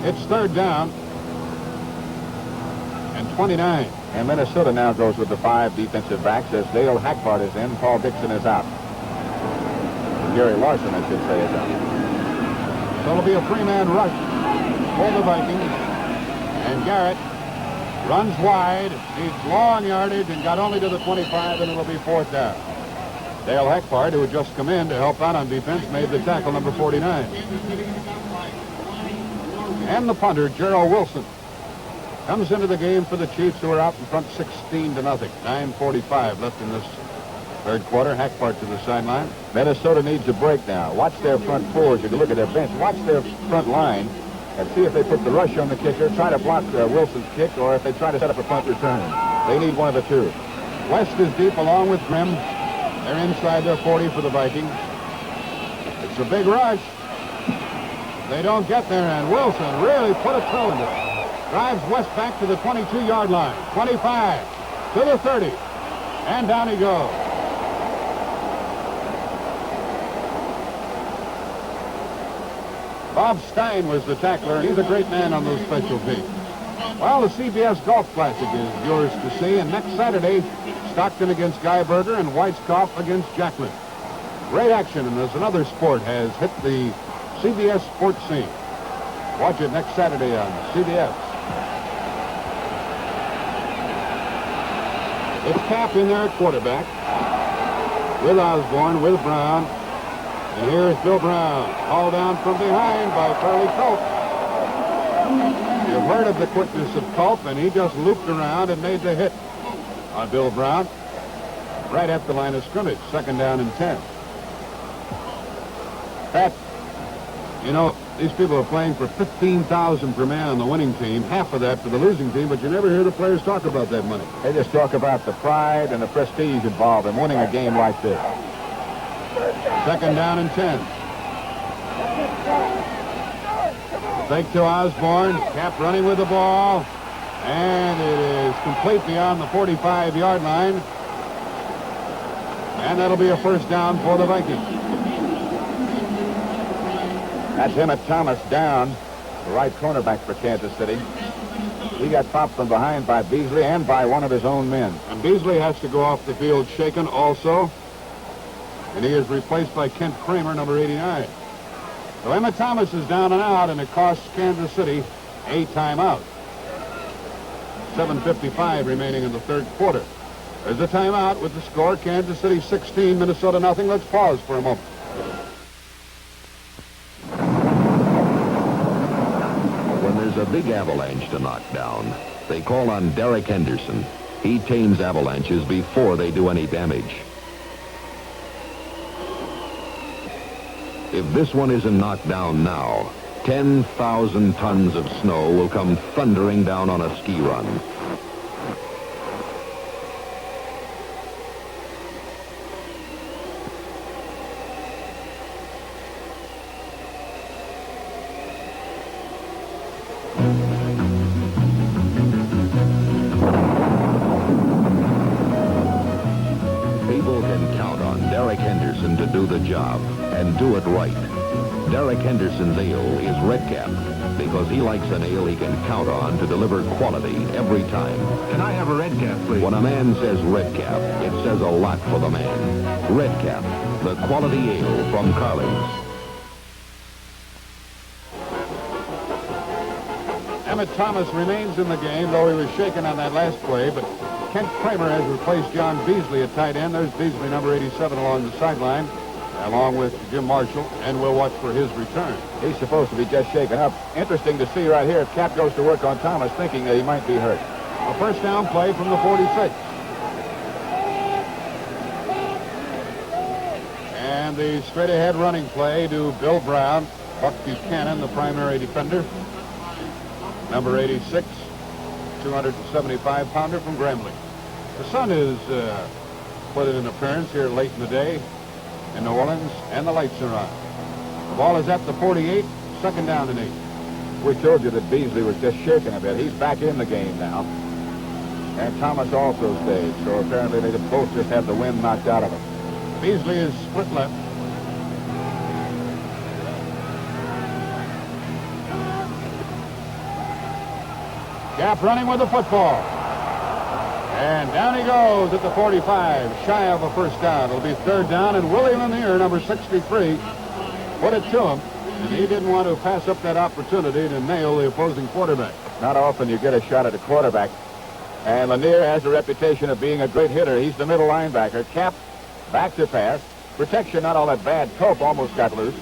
It's 3rd down and 29. And Minnesota now goes with the 5 defensive backs as Dale Hackbart is in. Paul Dixon is out. Gary Larson, I should say, is out. So it'll be a 3-man rush for the Vikings. And Garrett runs wide, needs long yardage, and got only to the 25, and it'll be 4th down. Dale Hackbart, who had just come in to help out on defense, made the tackle, number 49. And the punter, Gerald Wilson, comes into the game for the Chiefs, who are out in front 16-0. 9:45 left in this 3rd quarter. Hackbart to the sideline. Minnesota needs a break now. Watch their front fours. You can look at their bench. Watch their front line and see if they put the rush on the kicker, try to block Wilson's kick, or if they try to set up a punt return. They need one of the two. West is deep along with Grimm. They're inside their 40 for the Vikings. It's a big rush. They don't get there, and Wilson really put a toe into it. Drives West back to the 22-yard line. 25 to the 30. And down he goes. Bob Stein was the tackler. He's a great man on those special teams. Well, the CBS Golf Classic is yours to see. And next Saturday, Stockton against Guy Berger and Weiskopf against Jacklin. Great action, and as another sport has hit the CBS sports scene. Watch it next Saturday on CBS. It's Cap in there at quarterback with Osborne, with Brown. And here's Bill Brown, hauled down from behind by Curly Culp. You've heard of the quickness of Culp, and he just looped around and made the hit on Bill Brown right at the line of scrimmage, 2nd down and 10. Pat, you know, these people are playing for $15,000 per man on the winning team, half of that for the losing team, but you never hear the players talk about that money. They just talk about the pride and the prestige involved in winning a game like this. 2nd down and 10. Fake to Osborne. Cap running with the ball. And it is complete beyond the 45-yard line. And that'll be a 1st down for the Vikings. That's Emmett Thomas down, the right cornerback for Kansas City. He got popped from behind by Beasley and by one of his own men. And Beasley has to go off the field shaken also. And he is replaced by Kent Kramer, number 89. So Emmett Thomas is down and out, and it costs Kansas City a timeout. 7:55 remaining in the 3rd quarter. There's a timeout with the score, Kansas City 16, Minnesota nothing. Let's pause for a moment. When there's a big avalanche to knock down, they call on Derek Henderson. He tames avalanches before they do any damage. If this one isn't knocked down now, 10,000 tons of snow will come thundering down on a ski run. People can count on Derek Henderson to do the job and do it right. Derek Henderson's ale is Red Cap because he likes an ale he can count on to deliver quality every time. Can I have a red cap, please? When a man says Red Cap, it says a lot for the man. Red Cap, the quality ale from Carling's. Emmett Thomas remains in the game, though he was shaken on that last play, but Kent Kramer has replaced John Beasley at tight end. There's Beasley, number 87, along the sideline, along with Jim Marshall, and we'll watch for his return. He's supposed to be just shaken up. Interesting to see right here if Cap goes to work on Thomas, thinking that he might be hurt. A first down play from the 46. And the straight-ahead running play to Bill Brown, Buck Buchanan, the primary defender. Number 86, 275-pounder from Grambling. The sun has put in an appearance here late in the day in New Orleans, and the lights are on. The ball is at the 48, second down and 8. We told you that Beasley was just shaking a bit. He's back in the game now. And Thomas also stayed, so apparently they both just had the wind knocked out of them. Beasley is split left. Gap running with the football. And down he goes at the 45, shy of a first down. It'll be third down, and Willie Lanier, number 63, put it to him. And he didn't want to pass up that opportunity to nail the opposing quarterback. Not often you get a shot at a quarterback. And Lanier has a reputation of being a great hitter. He's the middle linebacker. Cap back to pass. Protection not all that bad. Cope almost got loose.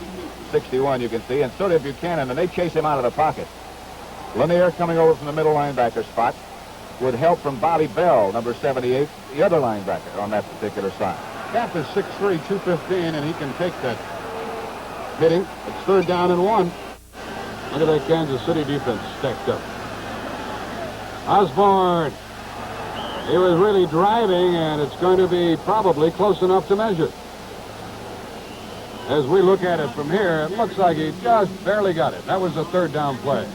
61 you can see, and so did Buchanan, and they chase him out of the pocket. Lanier coming over from the middle linebacker spot with help from Bobby Bell, number 78, the other linebacker on that particular side. Cap is 6'3", 215, and he can take that hitting. It's third down and 1. Look at that Kansas City defense stacked up. Osborne. He was really driving, and it's going to be probably close enough to measure. As we look at it from here, it looks like he just barely got it. That was a third down play.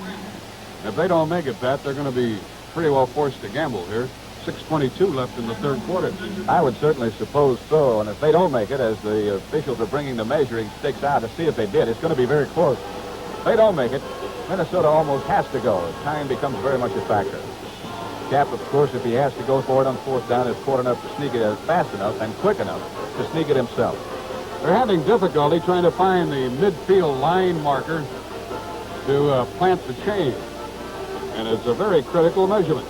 If they don't make it, Pat, they're going to be pretty well forced to gamble here. 6:22 left in the third quarter. I would certainly suppose so, and if they don't make it, as the officials are bringing the measuring sticks out to see if they did, it's going to be very close. If they don't make it, Minnesota almost has to go. Time becomes very much a factor. Cap, of course, if he has to go for it on fourth down, is caught enough to sneak it fast enough and quick enough to sneak it himself. They're having difficulty trying to find the midfield line marker to plant the chain. And it's a very critical measurement.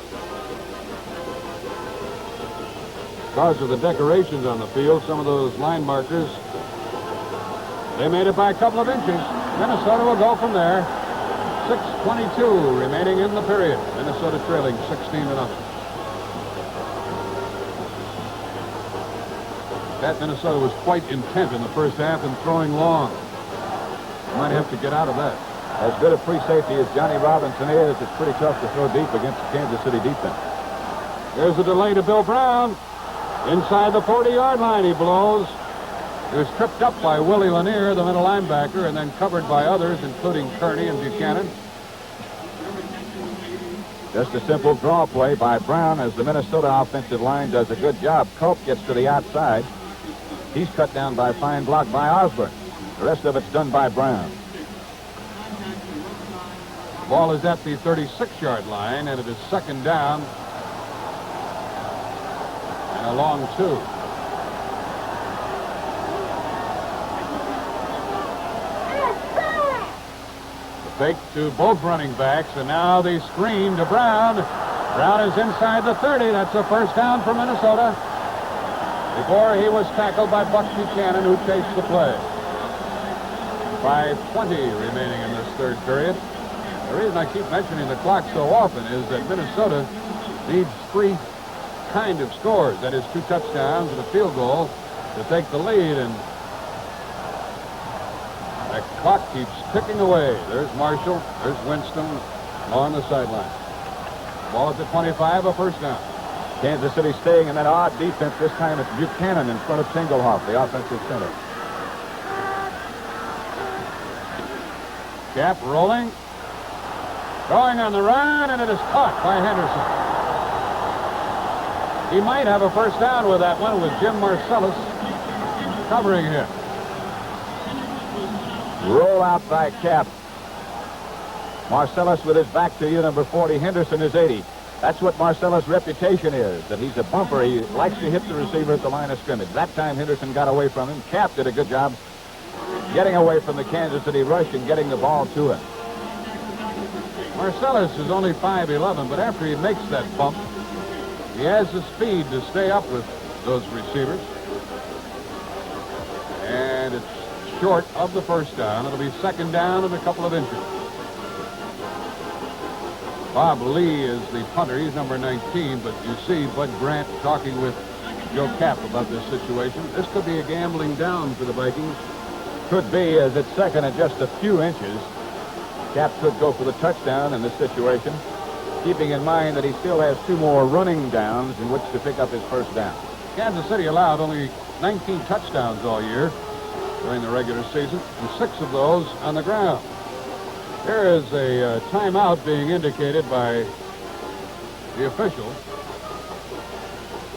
Because of the decorations on the field, some of those line markers, they made it by a couple of inches. Minnesota will go from there. 6:22 remaining in the period. Minnesota trailing 16-0. That Minnesota was quite intent in the first half and throwing long. Might have to get out of that. As good a free safety as Johnny Robinson is, it's pretty tough to throw deep against the Kansas City defense. There's a delay to Bill Brown. Inside the 40-yard line he blows. He was tripped up by Willie Lanier, the middle linebacker, and then covered by others, including Kearney and Buchanan. Just a simple draw play by Brown as the Minnesota offensive line does a good job. Culp gets to the outside. He's cut down by a fine block by Osborne. The rest of it's done by Brown. Ball is at the 36-yard line, and it is second down and a long 2. The fake to both running backs, and now the screen to Brown. Brown is inside the 30. That's a first down for Minnesota. Before he was tackled by Buck Buchanan, who chased the play. 5:20 remaining in this third period. The reason I keep mentioning the clock so often is that Minnesota needs 3 kind of scores. That is 2 touchdowns and a field goal to take the lead. And The clock keeps ticking away. There's Marshall. There's Winston on the sideline. Ball at the 25, a first down. Kansas City staying in that odd defense. This time it's Buchanan in front of Singlehoff, the offensive center. Cap rolling. Going on the run, and it is caught by Henderson. He might have a first down with that one with Jim Marcellus covering him. Roll out by Cap. Marcellus with his back to you, number 40. Henderson is 80. That's what Marcellus' reputation is, that he's a bumper. He likes to hit the receiver at the line of scrimmage. That time Henderson got away from him. Cap did a good job getting away from the Kansas City rush and getting the ball to him. Marcellus is only 5'11", but after he makes that bump, he has the speed to stay up with those receivers. And it's short of the first down. It'll be second down and a couple of inches. Bob Lee is the punter. He's number 19, but you see Bud Grant talking with Joe Cap about this situation. This could be a gambling down for the Vikings. Could be, as it's second and just a few inches. Cap could go for the touchdown in this situation, keeping in mind that he still has 2 more running downs in which to pick up his first down. Kansas City allowed only 19 touchdowns all year during the regular season, and 6 of those on the ground. There is a timeout being indicated by the official.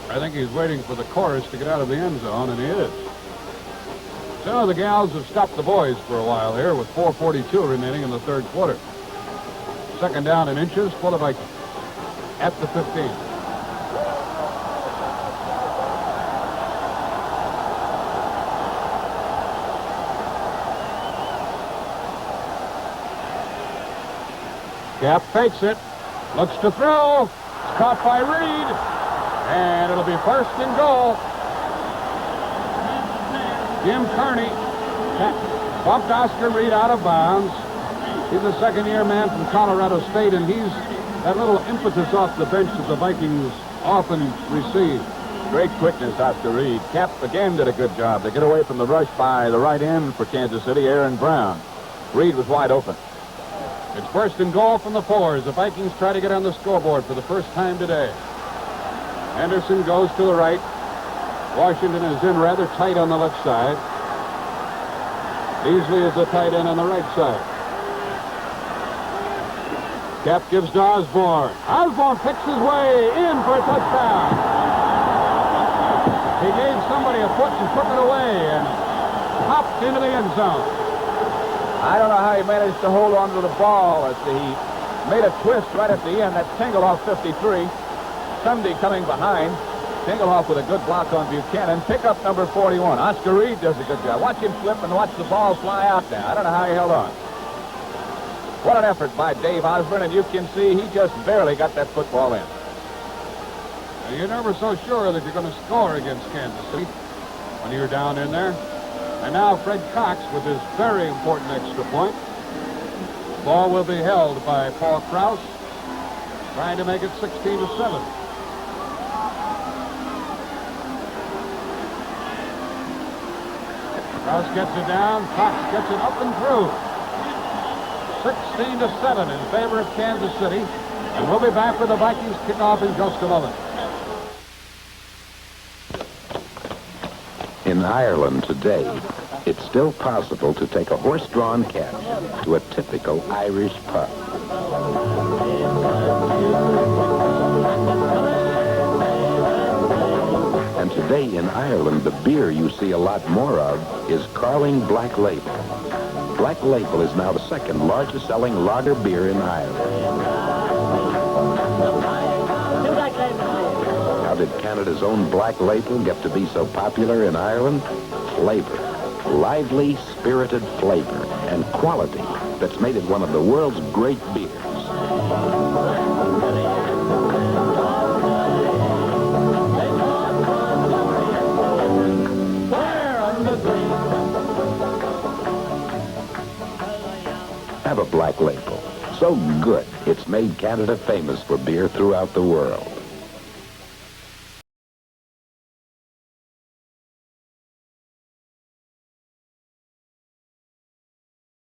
I think he's waiting for the chorus to get out of the end zone, and he is. So the gals have stopped the boys for a while here with 4:42 remaining in the third quarter. Second down in inches for the Vikings at the 15. Cap fakes it, looks to throw, it's caught by Reed, and it'll be first and goal. Jim Kearney bumped Oscar Reed out of bounds. He's a second-year man from Colorado State, and he's that little impetus off the bench that the Vikings often receive. Great quickness, Oscar Reed. Cap again did a good job to get away from the rush by the right end for Kansas City, Aaron Brown. Reed was wide open. It's first and goal from the 4 as the Vikings try to get on the scoreboard for the first time today. Henderson goes to the right. Washington is in rather tight on the left side. Beasley is the tight end on the right side. Cap gives to Osborne. Osborne picks his way in for a touchdown. He gave somebody a foot and took it away and hopped into the end zone. I don't know how he managed to hold on to the ball as he made a twist right at the end. That's Singlehoff, 53. Sunday coming behind. Singlehoff with a good block on Buchanan. Pick up number 41. Oscar Reed does a good job. Watch him flip and watch the ball fly out now. I don't know how he held on. What an effort by Dave Osborne, and you can see he just barely got that football in. You're never so sure that you're going to score against Kansas City when you're down in there. And now Fred Cox with his very important extra point. The ball will be held by Paul Krause, trying to make it 16-7. Krause gets it down. Cox gets it up and through. 16-7 in favor of Kansas City. And we'll be back with the Vikings kickoff in just a moment. In Ireland today, it's still possible to take a horse-drawn carriage to a typical Irish pub. And today in Ireland, the beer you see a lot more of is Carling Black Label. Black Label is now the second largest selling lager beer in Ireland. How did Canada's own Black Label get to be so popular in Ireland? Flavor. Lively, spirited flavor and quality that's made it one of the world's great beers. Have a Black Label. So good, it's made Canada famous for beer throughout the world.